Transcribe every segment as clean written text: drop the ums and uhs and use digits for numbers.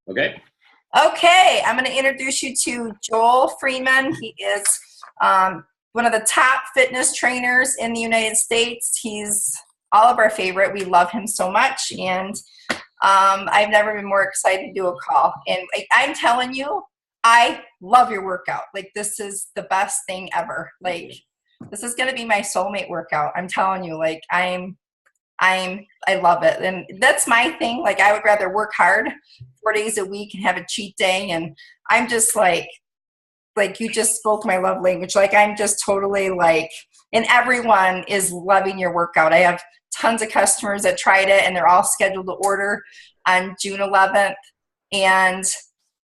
Okay. Okay, I'm going to introduce you to Joel Freeman. He is one of the top fitness trainers in the United States. He's all of our favorite. We love him so much, and I've never been more excited to do a call. And I'm telling you, I love your workout. Like, this is the best thing ever. Like, this is going to be my soulmate workout. I'm telling you, like, I love it. And that's my thing. Like, I would rather work hard 4 days a week and have a cheat day. And I'm just like you just spoke my love language. Like, I'm just totally like, and everyone is loving your workout. I have tons of customers that tried it and they're all scheduled to order on June 11th. And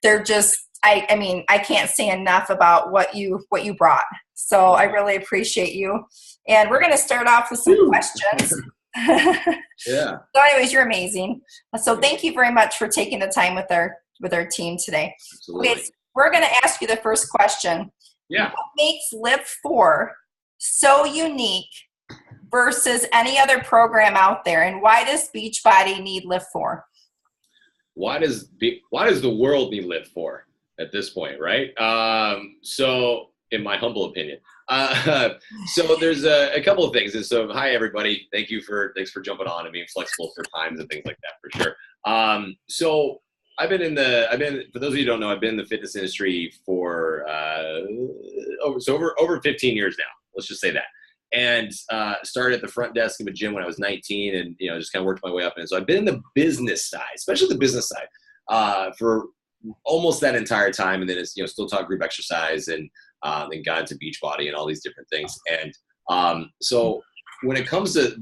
they're just, I mean, I can't say enough about what you brought. So I really appreciate you. And we're going to start off with some questions. Yeah. So anyways, you're amazing. So thank you very much for taking the time with our team today. Absolutely. Okay, so we're going to ask you the first question. Yeah. What makes Live 4 so unique versus any other program out there, and why does Beachbody need Live 4? Why does the world need Live 4 at this point, right? So in my humble opinion. So there's a couple of things. And so, hi everybody. Thanks for jumping on and being flexible for times and things like that, for sure. So for those of you who don't know, I've been in the fitness industry for over 15 years now. Let's just say that. And started at the front desk of a gym when I was 19, and just kind of worked my way up. And so I've been in the business side, especially the business side, for almost that entire time. And then it's still taught group exercise and got into Beachbody and all these different things. And so when it comes to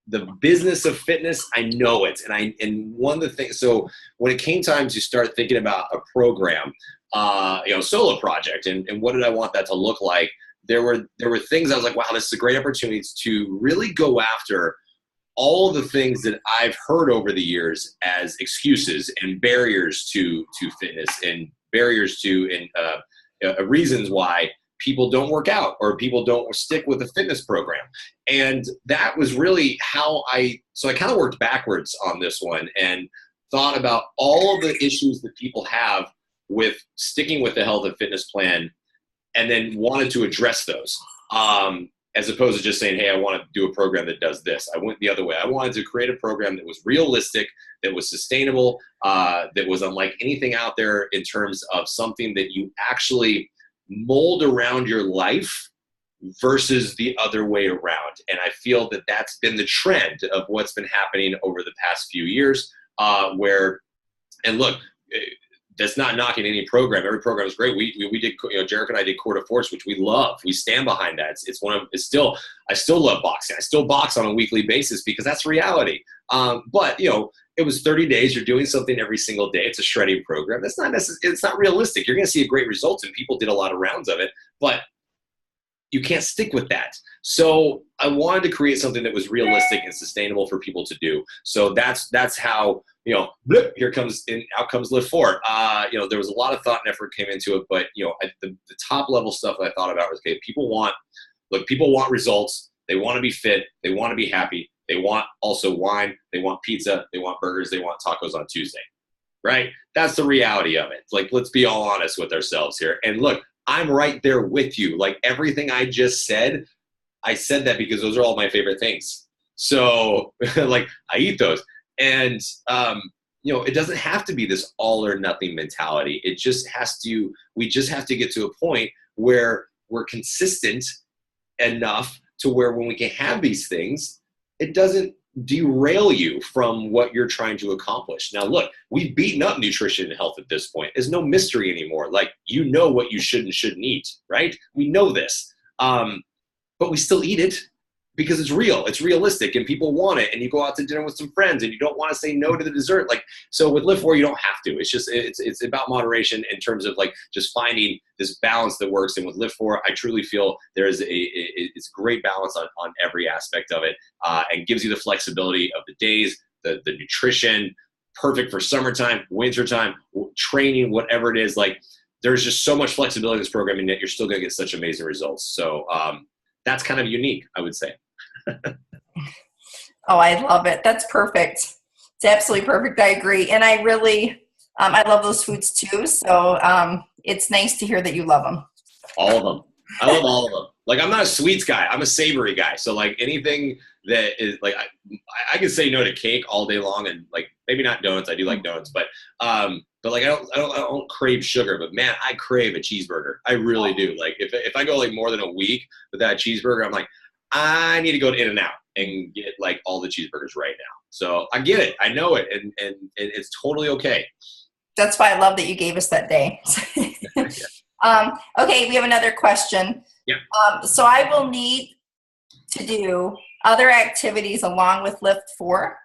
the business of fitness, I know it. And one of the things, so when it came time to start thinking about a program, solo project, and what did I want that to look like? There were things I was like, wow, this is a great opportunity to really go after all of the things that I've heard over the years as excuses and barriers to fitness, and barriers to reasons why people don't work out or people don't stick with a fitness program. And that was really how I kind of worked backwards on this one and thought about all of the issues that people have with sticking with the health and fitness plan, and then wanted to address those, as opposed to just saying, hey, I want to do a program that does this. I went the other way. I wanted to create a program that was realistic, that was sustainable, that was unlike anything out there in terms of something that you actually mold around your life versus the other way around. And I feel that that's been the trend of what's been happening over the past few years, and look, that's not knocking any program. Every program is great. We did, Jarek and I did Core de Force, which we love. We stand behind that. I still love boxing. I still box on a weekly basis because that's reality. But it was 30 days. You're doing something every single day. It's a shredding program. That's not necessary. It's not realistic. You're going to see a great result, and people did a lot of rounds of it, but you can't stick with that. So I wanted to create something that was realistic and sustainable for people to do. So that's how, here comes and out comes Live 4. There was a lot of thought and effort came into it, but the top level stuff that I thought about was, okay, people want results. They want to be fit. They want to be happy. They want also wine. They want pizza. They want burgers. They want tacos on Tuesday, right? That's the reality of it. Like, let's be all honest with ourselves here. And look, I'm right there with you. Like, everything I just said, I said that because those are all my favorite things. So like, I eat those. And, it doesn't have to be this all or nothing mentality. We just have to get to a point where we're consistent enough to where when we can have these things, it doesn't derail you from what you're trying to accomplish. Now, look, we've beaten up nutrition and health at this point. There's no mystery anymore. Like, what you should and shouldn't eat, right? We know this, but we still eat it because it's real, it's realistic, and people want it. And you go out to dinner with some friends and you don't want to say no to the dessert. Like, so with Live 4, you don't have to. It's just, it's about moderation in terms of like just finding this balance that works. And with Live 4, I truly feel there is it's great balance on every aspect of it, and gives you the flexibility of the days, the nutrition, perfect for summertime, wintertime, training, whatever it is. Like, there's just so much flexibility in this program, and yet you're still going to get such amazing results. So that's kind of unique, I would say. Oh, I love it. That's perfect. It's absolutely perfect. I agree. And I really, I love those foods too. So it's nice to hear that you love them. All of them. I love all of them. Like, I'm not a sweets guy. I'm a savory guy. So like anything that is like, I can say no to cake all day long, and like maybe not donuts. I do like donuts, but like I don't crave sugar. But man, I crave a cheeseburger. I really do. Like if I go like more than a week without a cheeseburger, I'm like, I need to go to In-N-Out and get like all the cheeseburgers right now. So I get it. I know it, and it's totally okay. That's why I love that you gave us that day. Okay, we have another question. Yeah. So I will need to do other activities along with Lift 4.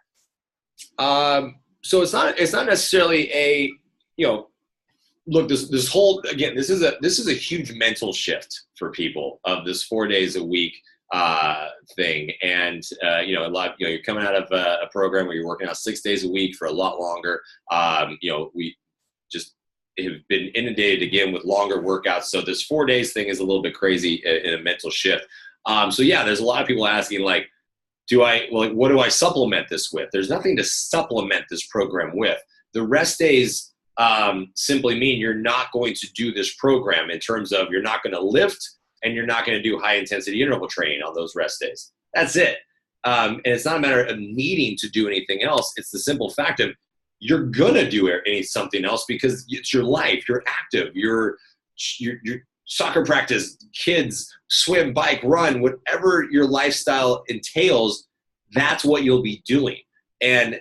So it's not necessarily a, look, this whole, again, this is a huge mental shift for people of this 4 days a week thing. And a lot, you're coming out of a program where you're working out 6 days a week for a lot longer. We just have been inundated again with longer workouts. So this 4 days thing is a little bit crazy in a mental shift. So yeah, there's a lot of people asking like, what do I supplement this with? There's nothing to supplement this program with. The rest days simply mean you're not going to do this program, in terms of you're not going to lift and you're not going to do high intensity interval training on those rest days. That's it. And it's not a matter of needing to do anything else. It's the simple fact of you're going to do something else because it's your life. You're active. You're soccer practice, kids, swim, bike, run, whatever your lifestyle entails, that's what you'll be doing. And,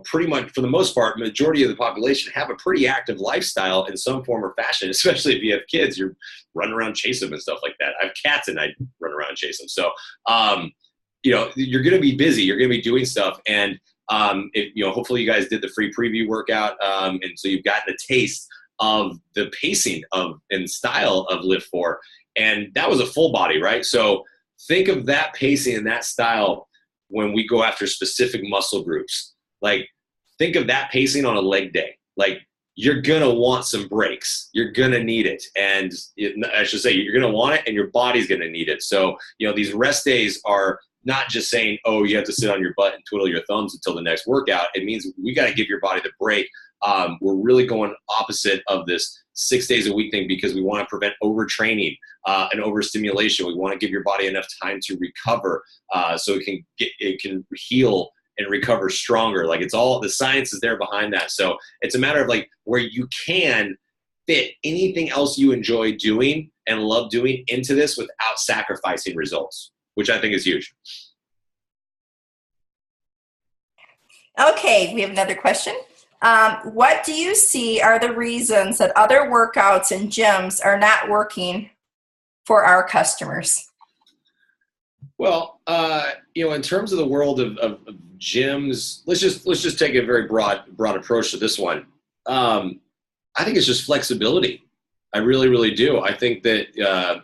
pretty much for the most part, majority of the population have a pretty active lifestyle in some form or fashion, especially if you have kids, you're running around, chase them and stuff like that. I have cats and I run around and chase them. So, you're going to be busy, you're going to be doing stuff. And, hopefully you guys did the free preview workout. And so you've gotten a taste of the pacing and style of Lift 4. And that was a full body, right? So think of that pacing and that style when we go after specific muscle groups. Like, think of that pacing on a leg day. Like, you're going to want some breaks. You're going to need it. And I should say, you're going to want it and your body's going to need it. So, these rest days are not just saying, oh, you have to sit on your butt and twiddle your thumbs until the next workout. It means we got to give your body the break. We're really going opposite of this 6 days a week thing because we want to prevent overtraining and overstimulation. We want to give your body enough time to recover so it can heal and recover stronger. Like, it's all, the science is there behind that. So it's a matter of like where you can fit anything else you enjoy doing and love doing into this without sacrificing results, which I think is huge. Okay, we have another question. What do you see are the reasons that other workouts and gyms are not working for our customers? Well, in terms of the world of gyms, let's just take a very broad approach to this one. I think it's just flexibility. I really, really do. I think that,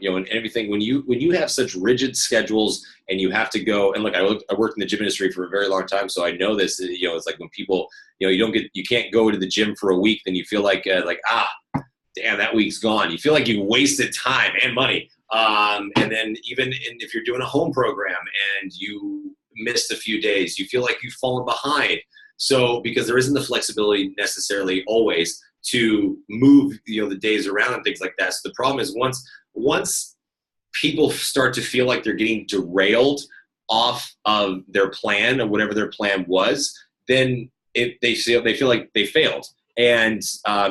in everything, when you have such rigid schedules and you have to go, and look, I worked in the gym industry for a very long time, so I know this, it's like when people, you can't go to the gym for a week, then you feel like, damn, that week's gone. You feel like you wasted time and money. And then even if you're doing a home program and you missed a few days, you feel like you've fallen behind. So, because there isn't the flexibility necessarily always to move, the days around and things like that. So the problem is once people start to feel like they're getting derailed off of their plan or whatever their plan was, then they feel like they failed. And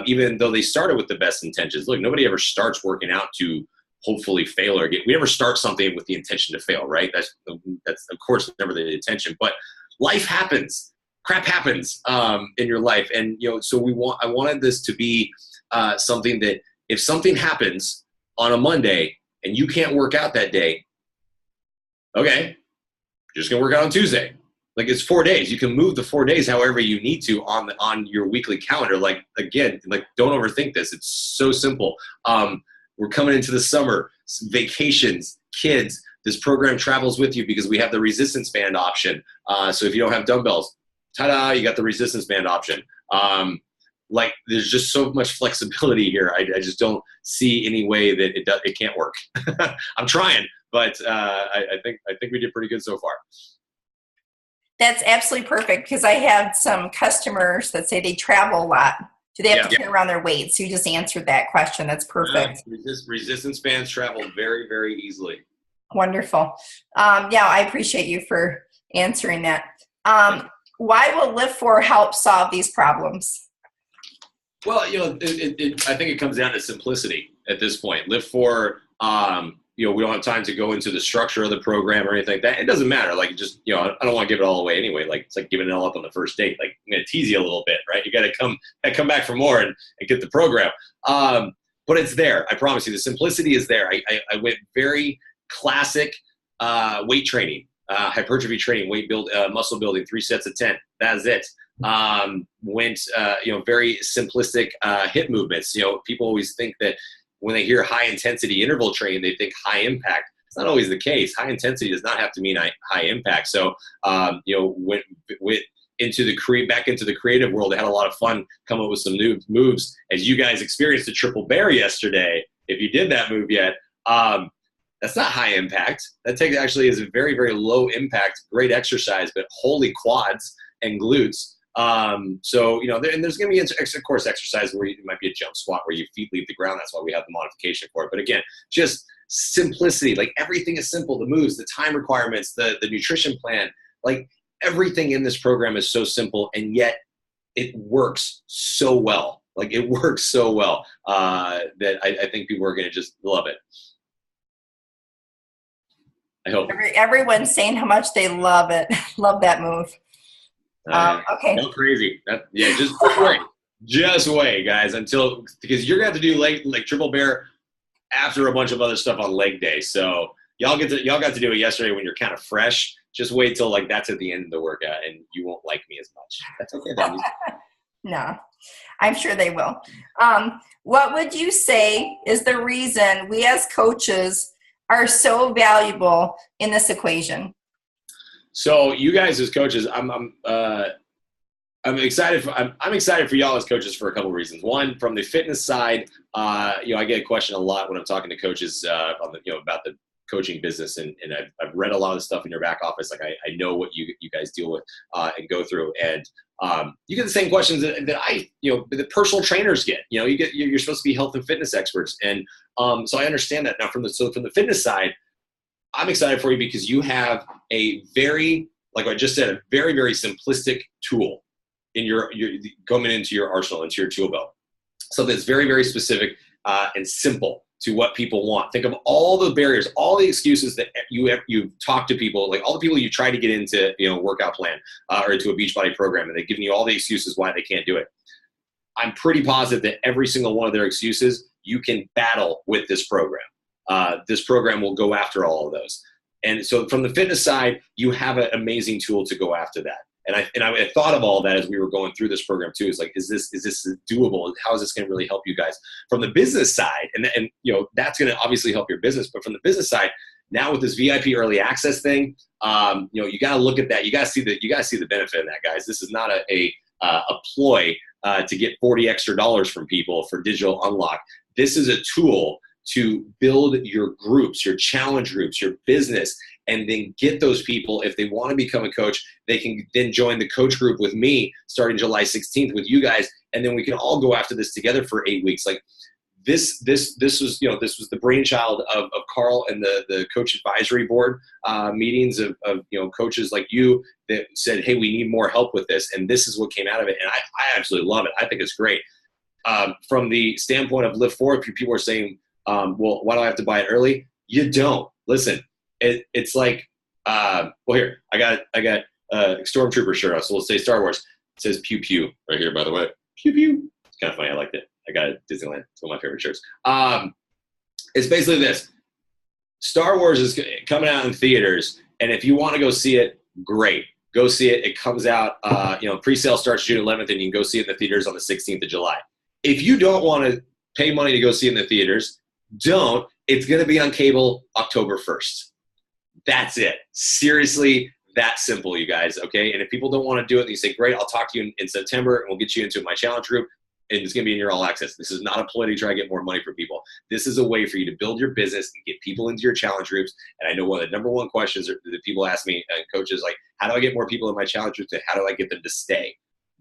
even though they started with the best intentions, look, nobody ever starts working out to hopefully fail or we never start something with the intention to fail, right? That's of course never the intention, but life happens. Crap happens in your life. And, so I wanted this to be something that if something happens on a Monday and you can't work out that day, okay, you're just going to work out on Tuesday. Like, it's 4 days. You can move the 4 days however you need to on your weekly calendar. Like, again, like, don't overthink this. It's so simple. We're coming into the summer, vacations, kids. This program travels with you because we have the resistance band option. So if you don't have dumbbells, ta-da, you got the resistance band option. There's just so much flexibility here. I just don't see any way that it can't work. I'm trying, but I think we did pretty good so far. That's absolutely perfect because I have some customers that say they travel a lot. Do they have to carry around their weights? So you just answered that question. That's perfect. Resistance bands travel very, very easily. Wonderful. Yeah, I appreciate you for answering that. Why will Lift 4 help solve these problems? Well, you know, I think it comes down to simplicity at this point. Lift 4, you know, we don't have time to go into the structure of the program or anything like that. It doesn't matter. Like, just, you know, I don't want to give it all away anyway. Like, it's like giving it all up on the first date. Like, I'm going to tease you a little bit, right? You got to come back for more and get the program. But it's there. I promise you, the simplicity is there. I went very classic weight training, hypertrophy training, muscle building, 3 sets of 10. That's it. Went, you know, very simplistic hip movements. You know, people always think that when they hear high intensity interval training, they think high impact. It's not always the case. High intensity does not have to mean high impact. So, you know, went back into the creative world. I had a lot of fun coming up with some new moves. As you guys experienced the triple bear yesterday, if you did that move yet, that's not high impact. That actually is a very, very low impact, great exercise, but holy quads and glutes. So, you know, there's going to be, of course, exercise where it might be a jump squat where your feet leave the ground. That's why we have the modification for it. But again, just simplicity. Like, everything is simple. The moves, the time requirements, the nutrition plan, like everything in this program is so simple, and yet it works so well. Like, it works so well that I think people are going to just love it. I hope. Everyone's saying how much they love it. Love that move. Okay. Go crazy. Just wait. Just wait, guys, because you're gonna have to do like triple bear after a bunch of other stuff on leg day. So y'all got to do it yesterday when you're kind of fresh. Just wait till like that's at the end of the workout, and you won't like me as much. That's okay. Then. No, I'm sure they will. What would you say is the reason we as coaches are so valuable in this equation? So you guys as coaches, I'm excited for y'all as coaches for a couple of reasons. One, from the fitness side, you know, I get a question a lot when I'm talking to coaches about the coaching business, and I've read a lot of the stuff in your back office. Like, I know what you guys deal with and go through, and you get the same questions that the personal trainers get. You know, you're supposed to be health and fitness experts, and so I understand that. Now, from the fitness side, I'm excited for you because you have a very, like I just said, a very, very simplistic tool in your coming into your arsenal, into your tool belt. Something that's very, very specific and simple to what people want. Think of all the barriers, all the excuses that you've talked to people, like all the people you try to get into, you know, workout plan or into a Beachbody program, and they've given you all the excuses why they can't do it. I'm pretty positive that every single one of their excuses you can battle with this program. This program will go after all of those. And so from the fitness side, you have an amazing tool to go after that. And I thought of all that as we were going through this program too. It's like, is this doable? How is this going to really help you guys? From the business side, and you know, that's going to obviously help your business. But from the business side, now with this VIP early access thing, you know, you got to look at that. You got to see the benefit in that, guys. This is not a ploy to get $40 extra from people for digital unlock. This is a tool to build your groups, your challenge groups, your business, and then get those people, if they want to become a coach, they can then join the coach group with me starting July 16th with you guys, and then we can all go after this together for 8 weeks. Like this was, you know, this was the brainchild of Carl and the coach advisory board meetings of you know, coaches like you that said, hey, we need more help with this, and this is what came out of it, and I absolutely love it. I think it's great. From the standpoint of Lift 4, if people are saying, well, why do I have to buy it early? You don't. Listen, it's like, well, here, I got a Stormtrooper shirt on, so let's say Star Wars. It says pew pew right here, by the way. Pew pew. It's kind of funny. I liked it. I got it at Disneyland. It's one of my favorite shirts. It's basically this. Star Wars is coming out in theaters, and if you want to go see it, great. Go see it. It comes out, you know, pre-sale starts June 11th, and you can go see it in the theaters on the 16th of July. If you don't want to pay money to go see it in the theaters, don't. It's going to be on cable October 1st. That's it. Seriously, that simple, you guys, okay? And if people don't want to do it, you say, great, I'll talk to you in September, and we'll get you into my challenge group, and it's going to be in your all access. This is not a ploy to try to get more money for people. This is a way for you to build your business and get people into your challenge groups. And I know one of the number one questions that people ask me, coaches, like, how do I get more people in my challenge groups, and how do I get them to stay?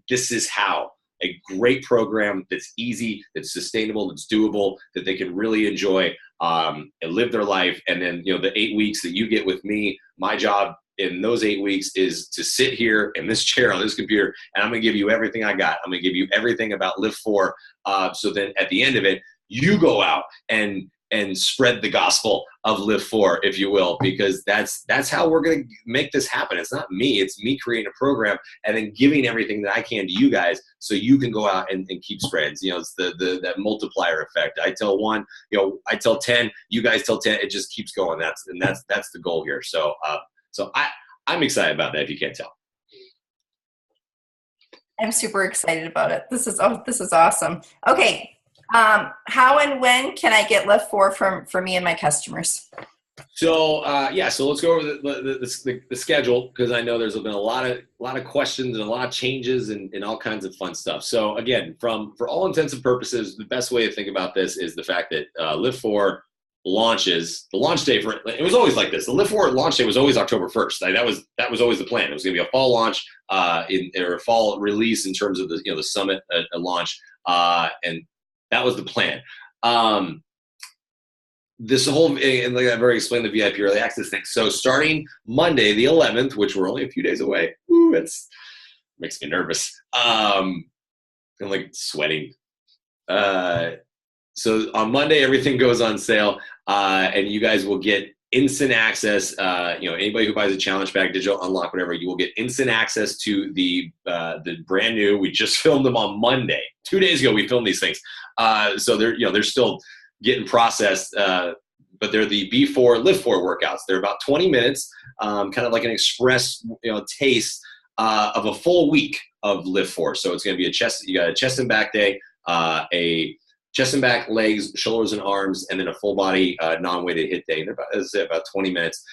This is how. a great program that's easy, that's sustainable, that's doable, that they can really enjoy and live their life. And then, the 8 weeks that you get with me, my job in those 8 weeks is to sit here in this chair on this computer, and I'm going to give you everything I got. I'm going to give you everything about Live 4. So then at the end of it, you go out and spread the gospel of Live 4, if you will, because that's how we're going to make this happen. It's not me. It's me creating a program and then giving everything that I can to you guys so you can go out and keep spreads. It's that multiplier effect. I tell one, I tell 10, you guys tell 10. It just keeps going. That's the goal here. So I'm excited about that, if you can't tell. I'm super excited about it. This is awesome. Okay. How and when can I get Live 4 for me and my customers? So so let's go over the schedule, because I know there's been a lot of questions and a lot of changes and all kinds of fun stuff. So again, for all intents and purposes, the best way to think about this is the fact that Live 4 launches. The launch day for it was always like this. The Live 4 launch day was always October 1st. That was always the plan. It was going to be a fall launch or a fall release in terms of the summit launch, and that was the plan. This whole, and like I've already explained the VIP early access thing. So starting Monday, the 11th, which we're only a few days away, makes me nervous. I'm like sweating. So on Monday, everything goes on sale, and you guys will get instant access. Anybody who buys a challenge pack, digital unlock, whatever, you will get instant access to the brand new. We just filmed them on Monday. 2 days ago, we filmed these things. So they're still getting processed, but they're the B4 Live 4 workouts. They're about 20 minutes, kind of like an express, taste of a full week of Live 4. So it's going to be you got a chest and back day, a chest and back, legs, shoulders and arms, and then a full body non-weighted HIIT day. And they're about 20 minutes.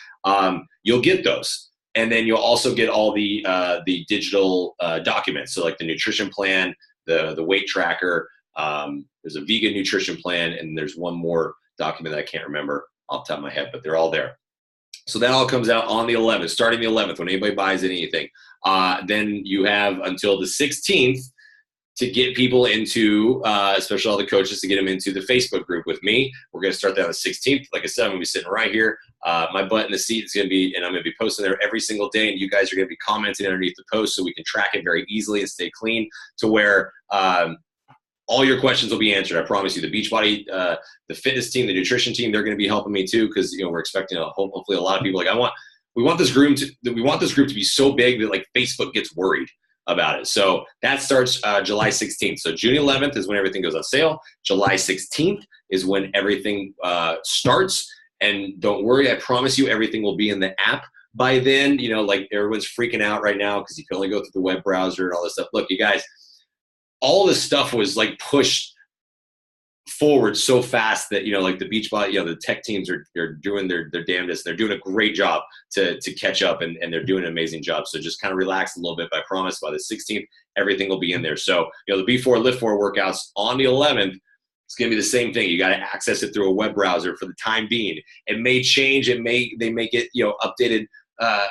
You'll get those. And then you'll also get all the digital documents. So like the nutrition plan, the weight tracker, there's a vegan nutrition plan, and there's one more document that I can't remember off the top of my head, but they're all there. So that all comes out on the 11th, starting the 11th, when anybody buys anything. Then you have until the 16th to get people into, especially all the coaches, to get them into the Facebook group with me. We're going to start that on the 16th. Like I said, I'm going to be sitting right here. My butt in the seat is going to be, and I'm going to be posting there every single day, and you guys are going to be commenting underneath the post so we can track it very easily and stay clean to where all your questions will be answered. I promise you. The Beachbody, the fitness team, the nutrition team, they're going to be helping me too, because we're expecting hopefully a lot of people. Like we want this group to be so big that like Facebook gets worried about it. So that starts July 16th. So June 11th is when everything goes on sale. July 16th is when everything starts. And don't worry, I promise you, everything will be in the app by then. Like everyone's freaking out right now because you can only go through the web browser and all this stuff. Look, you guys, all this stuff was like pushed forward so fast that like the Beachbody, the tech teams are doing their damnedest. They're doing a great job to catch up, and they're doing an amazing job. So just kind of relax a little bit. But I promise by the 16th, everything will be in there. So the B4 Live 4 workouts on the 11th, it's gonna be the same thing. You got to access it through a web browser for the time being. It may change. They make it updated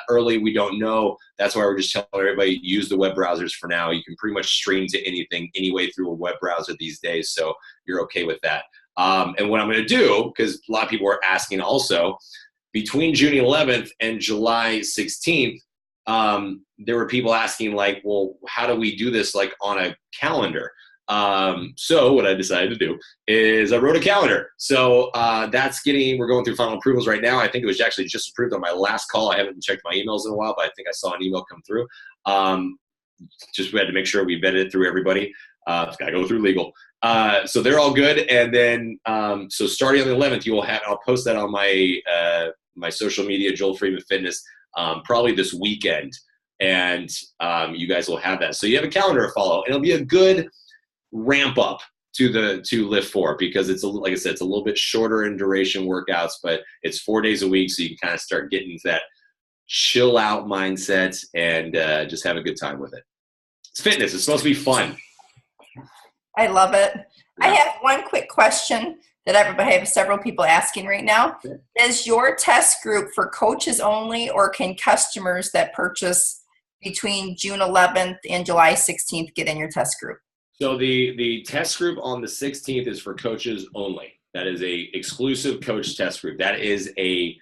early. We don't know. That's why we're just telling everybody use the web browsers for now. You can pretty much stream to anything anyway through a web browser these days, so you're okay with that. And what I'm going to do, because a lot of people are asking also, between June 11th and July 16th, there were people asking like, well, how do we do this like on a calendar? So what I decided to do is I wrote a calendar. So we're going through final approvals right now. I think it was actually just approved on my last call. I haven't checked my emails in a while, but I think I saw an email come through. We had to make sure we vetted it through everybody. It's got to go through legal. So they're all good. And then, so starting on the 11th, I'll post that on my social media, Joel Freeman Fitness, probably this weekend. And you guys will have that. So you have a calendar to follow. And it'll be a good ramp up to Live 4, because like I said, it's a little bit shorter in duration workouts, but it's 4 days a week. So you can kind of start getting into that chill out mindset and just have a good time with it. It's fitness. It's supposed to be fun. I love it. Yeah. I have one quick question that I have several people asking right now. Okay. Is your test group for coaches only, or can customers that purchase between June 11th and July 16th get in your test group? So the test group on the 16th is for coaches only. That is a exclusive coach test group. That is a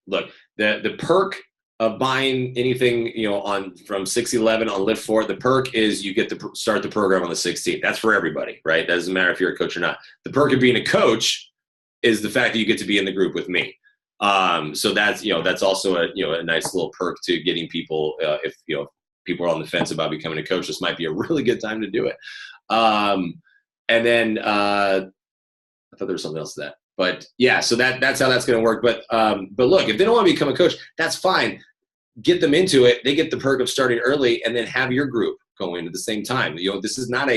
look, the perk of buying anything, on from 611 on Lift 4, the perk is you get to start the program on the 16th. That's for everybody, right? That doesn't matter if you're a coach or not. The perk of being a coach is the fact that you get to be in the group with me. So that's also a nice little perk to getting people, if people are on the fence about becoming a coach, this might be a really good time to do it. And then I thought there was something else to that, but yeah, so that's how that's going to work. But look, if they don't want to become a coach, that's fine. Get them into it. They get the perk of starting early, and then have your group going at the same time. This is not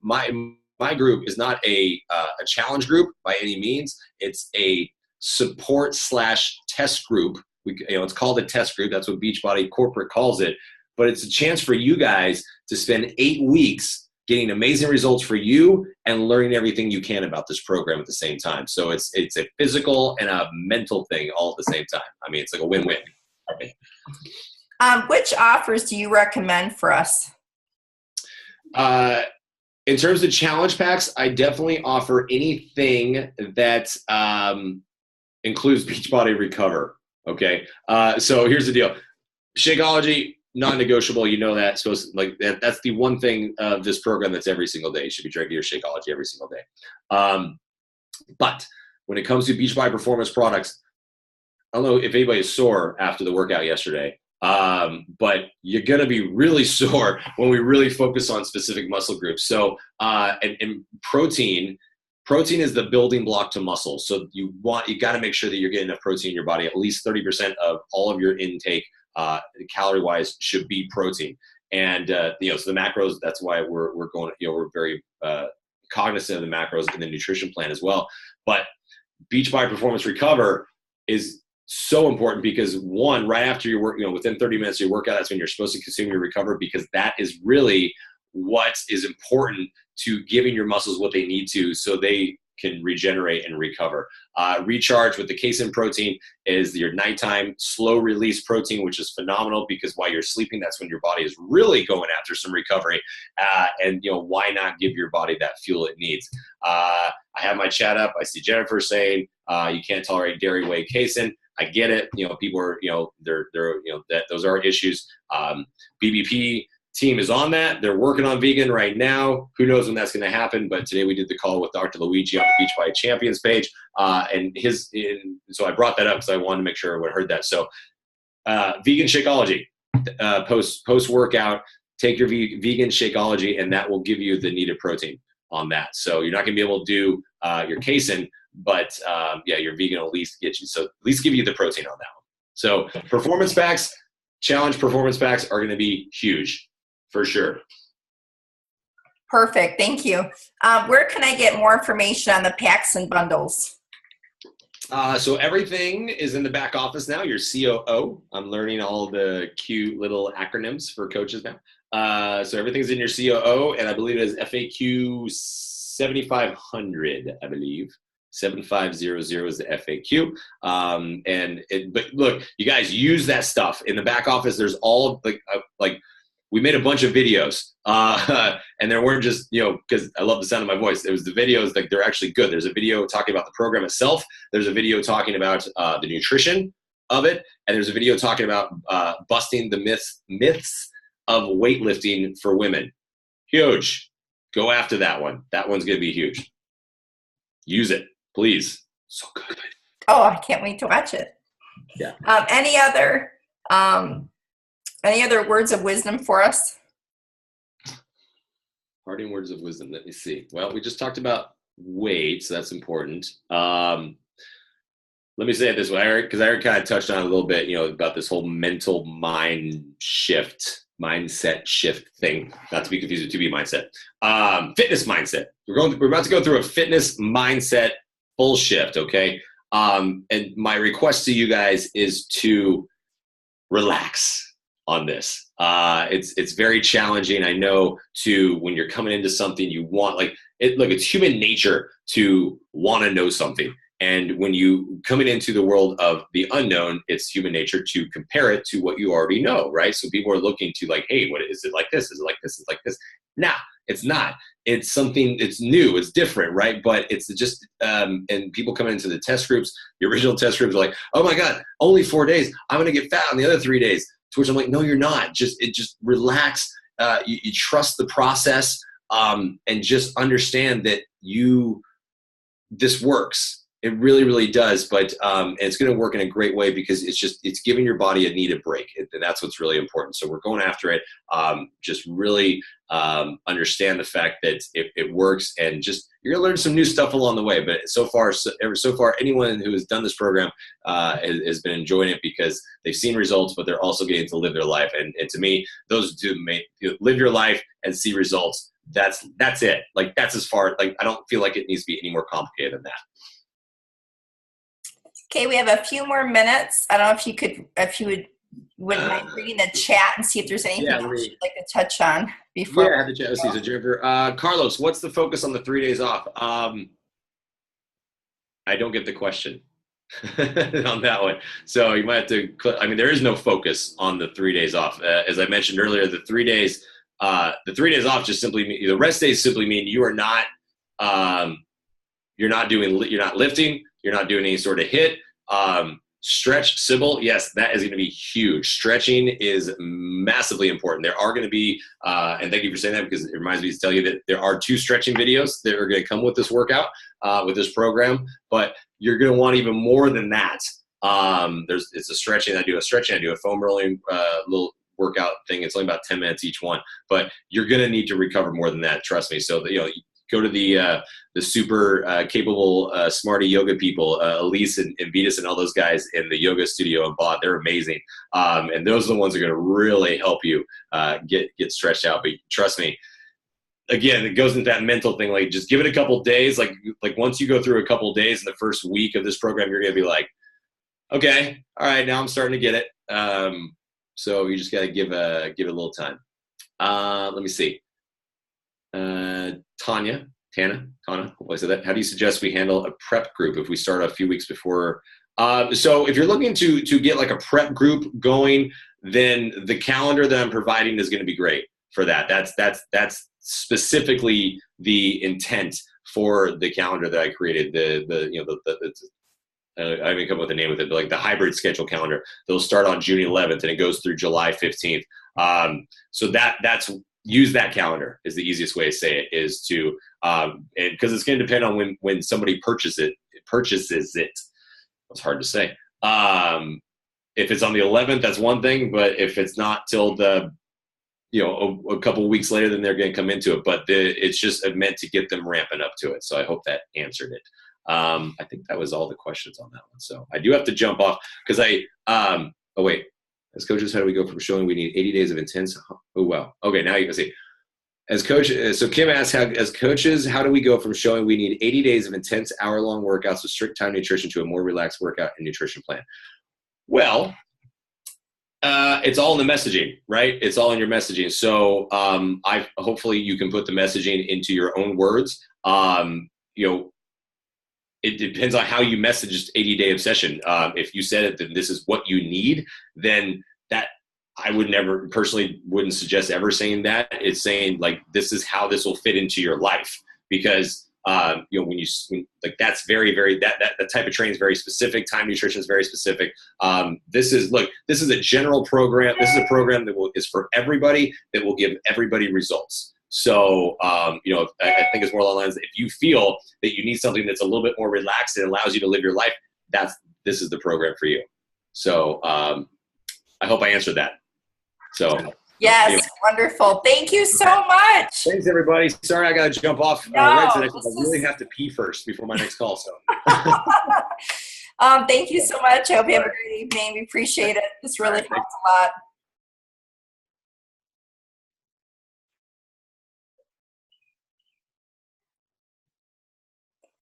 my group is not a challenge group by any means. It's a support/test group. It's called a test group. That's what Beachbody corporate calls it. But it's a chance for you guys to spend 8 weeks getting amazing results for you and learning everything you can about this program at the same time. So it's a physical and a mental thing all at the same time. I mean, it's like a win-win. Which offers do you recommend for us? In terms of challenge packs, I definitely offer anything that includes Beachbody Recover. Okay, so here's the deal: Shakeology, non-negotiable. You know that. So that's the one thing of this program that's every single day. You should be drinking your Shakeology every single day. But when it comes to Beachbody Performance products, I don't know if anybody is sore after the workout yesterday, but you're going to be really sore when we really focus on specific muscle groups. So, and protein is the building block to muscle. So you got to make sure that you're getting enough protein in your body. At least 30% of all of your intake, calorie wise, should be protein. And, so the macros, that's why we're going, we're very, cognizant of the macros in the nutrition plan as well. But Beachbody Performance Recover is so important because, one, right after your work, within 30 minutes of your workout, that's when you're supposed to consume your Recover, because that is really what is important to giving your muscles what they need to so they can regenerate and recover. Recharge with the casein protein is your nighttime slow release protein, which is phenomenal because while you're sleeping, that's when your body is really going after some recovery. And why not give your body that fuel it needs? I have my chat up. I see Jennifer saying you can't tolerate dairy, whey, casein. I get it. People are, they're that those are issues. BBP team is on that. They're working on vegan right now. Who knows when that's going to happen? But today we did the call with Dr. Luigi on the Beachbody Champions page, so I brought that up because I wanted to make sure everyone heard that. So, vegan Shakeology, post workout, take your vegan Shakeology, and that will give you the needed protein on that. So you're not going to be able to do your casein, but your vegan will at least get you. So at least give you the protein on that one. So performance packs, challenge performance packs are going to be huge. For sure. Perfect. Thank you. Where can I get more information on the packs and bundles? So everything is in the back office now. Your COO. I'm learning all the cute little acronyms for coaches now. So everything's in your COO, and I believe it is FAQ 7500, I believe. 7500 is the FAQ. But look, you guys use that stuff in the back office. There's all we made a bunch of videos, and there weren't just, because I love the sound of my voice. It was the videos, they're actually good. There's a video talking about the program itself. There's a video talking about the nutrition of it. And there's a video talking about busting the myths of weightlifting for women. Huge. Go after that one. That one's going to be huge. Use it, please. So good. Oh, I can't wait to watch it. Yeah. Any other words of wisdom for us? Parting words of wisdom. Let me see. Well, we just talked about weight, so that's important. Let me say it this way, Eric, because Eric kind of touched on it a little bit, about this whole mental mindset shift thing. Not to be confused with 2B mindset. Fitness mindset. We're about to go through a fitness mindset full shift, okay? And my request to you guys is to relax on this. It's very challenging. I know when you're coming into something you want, it's human nature to want to know something. And when you coming into the world of the unknown, it's human nature to compare it to what you already know, right? So people are looking to like, hey, what is it like this? Is it like this? Is it like this? Nah, it's not. It's something, it's new, it's different, right? But it's just, and people come into the test groups, the original test groups are like, oh my God, only 4 days. I'm going to get fat on the other 3 days. To which I'm like, no, you're not. Just relax. You trust the process, and just understand that this works. It really, really does. But and it's going to work in a great way because it's giving your body a needed break. And that's what's really important. So we're going after it. Just really understand the fact that it works, and just you're going to learn some new stuff along the way. But so far, anyone who has done this program has been enjoying it because they've seen results, but they're also getting to live their life. And to me, those two live your life and see results. That's it. Like that's as far, like I don't feel like it needs to be any more complicated than that. Okay, we have a few more minutes. I don't know if you wouldn't mind reading the chat and see if there's anything else you'd like to touch on before. Yeah, I have the chat. Let's see. So Jennifer, Carlos, what's the focus on the 3 days off? I don't get the question on that one. So you might have to, there is no focus on the 3 days off. As I mentioned earlier, the 3 days off just simply mean, the rest days simply mean you are not, you're not lifting, you're not doing any sort of HIIT. Stretch, Sybil, yes, that is going to be huge. Stretching is massively important. There are going to be, and thank you for saying that because it reminds me to tell you that there are 2 stretching videos that are going to come with this workout, with this program, but you're going to want even more than that. It's a stretching. I do a foam rolling little workout thing. It's only about 10 minutes each one, but you're going to need to recover more than that. Trust me. So, go to the super capable Smarty yoga people, Elise and Vitas and all those guys in the yoga studio in Bod. They're amazing. And those are the ones that are going to really help you get stretched out. But trust me, again, it goes into that mental thing. Like just give it a couple days. Like once you go through a couple days in the first week of this program, you're going to be like, okay, all right, now I'm starting to get it. So you just got to give it a little time. Let me see. Tana, hopefully I said that. How do you suggest we handle a prep group if we start a few weeks before? So if you're looking to get like a prep group going, then the calendar that I'm providing is going to be great for that. That's specifically the intent for the calendar that I created. I haven't come up with a name with it, but like the hybrid schedule calendar. They'll start on June 11th and it goes through July 15th. So that's use that calendar is the easiest way to say it, is to because it's going to depend on when somebody purchases it. It's hard to say. If it's on the 11th, that's one thing, but if it's not till the a couple of weeks later, then they're going to come into it. But it's just meant to get them ramping up to it. So I hope that answered it. I think that was all the questions on that one. So I do have to jump off because oh wait. As coaches, how do we go from showing we need 80 days of intense? Oh, wow. Okay, now you can see. As coach, so Kim asks, as coaches, how do we go from showing we need 80 days of intense hour-long workouts with strict time nutrition to a more relaxed workout and nutrition plan? Well, it's all in the messaging, right? It's all in your messaging. So hopefully you can put the messaging into your own words. It depends on how you message 80-day obsession. If you said it, that this is what you need, then that I would never personally wouldn't suggest ever saying that. It's saying like, this is how this will fit into your life, because when that's very, very, that type of training is very specific. Time nutrition is very specific. This is a general program. This is a program that is for everybody, that will give everybody results. So, I think it's more along the lines that if you feel that you need something that's a little bit more relaxed and allows you to live your life, this is the program for you. So, I hope I answered that. So, yes, anyway. Wonderful. Thank you so much. Thanks, everybody. Sorry, I got to jump off right to the next one. I really have to pee first before my next call. So, thank you so much. I hope you have a great evening. We appreciate it. This really helps a lot.